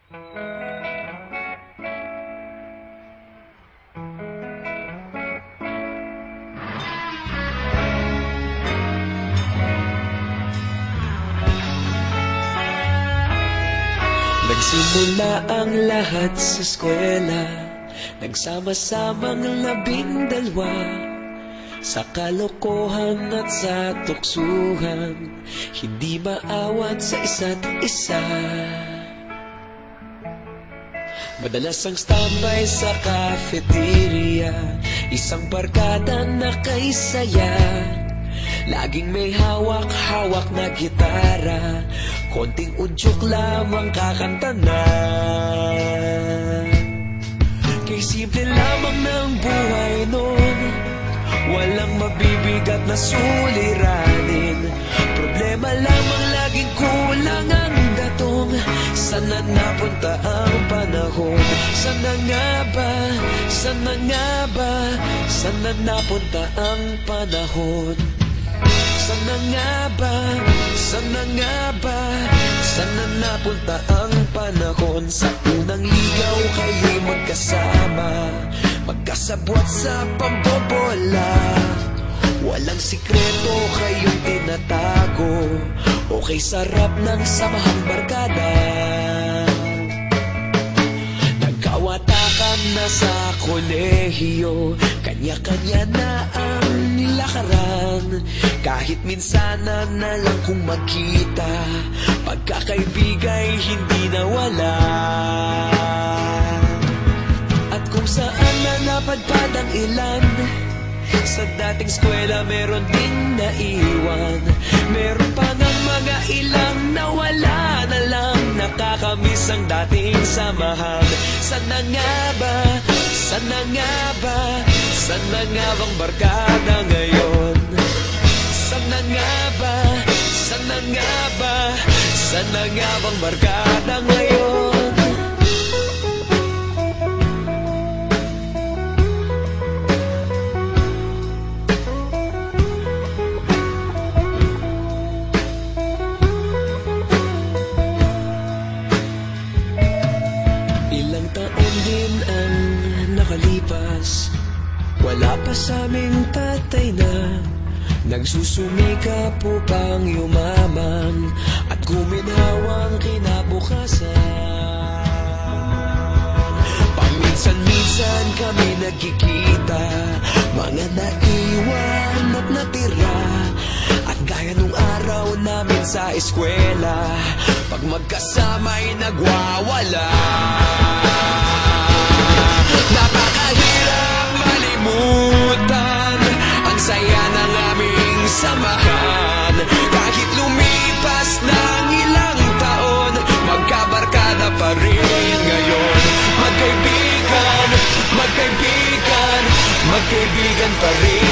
Nagsimula ang lahat sa eskwela, nagsama-samang 12, sa kalokohan at sa tuksuhan, hindi maawat sa isa't isa. Madalas ang standby sa cafeteria, isang barkada na kay saya. Laging may hawak-hawak na gitara, konting udyok lamang kakanta na. Kay simple lamang ng buhay nun, walang mabibigat na suliranin. Problema lamang laging kulang ang datong. Sana napunta ang panahon? Sana nga ba? Sana nga ba? Sana napunta ang panahon? Sana nga ba? Sana nga ba? Sana napunta ang panahon? Sa unang ligaw kayo'y magkasama, magkasabwat sa pambobola. Walang sikreto kayong tinatago, okay sarap ng samahang barkada. Nagkawatakan na sa kolehiyo, kanya-kanya na ang nilakaran. Kahit minsanan na lang kung magkita, pagkakaibigay hindi nawala. At kung saan na napadpad ang ilan, sa dating eskwela meron ding naiwan. Meron pa ng mga ilang nawala na lang, nakakamiss ang dating samahan. Sana nga ba? Sana nga ba? Sana nga bang barkada ngayon? Sana nga ba? Sana nga ba? Sana nga bang barkada ngayon? Ilang taon din ang nakalipas, wala pa sa aming tatay na nagsusumikap upang yumaman at guminhawang kinabukasan. Paminsan-minsan kami nagkikita, mga naiwan at natira. At gaya nung araw namin sa eskwela, pag magkasama'y nagwawala. Napakahirap malimutan ang saya ng aming samahan. Kahit lumipas ng ilang taon, magkabarkada pa rin ngayon. Magkaibigan, magkaibigan, magkaibigan pa rin.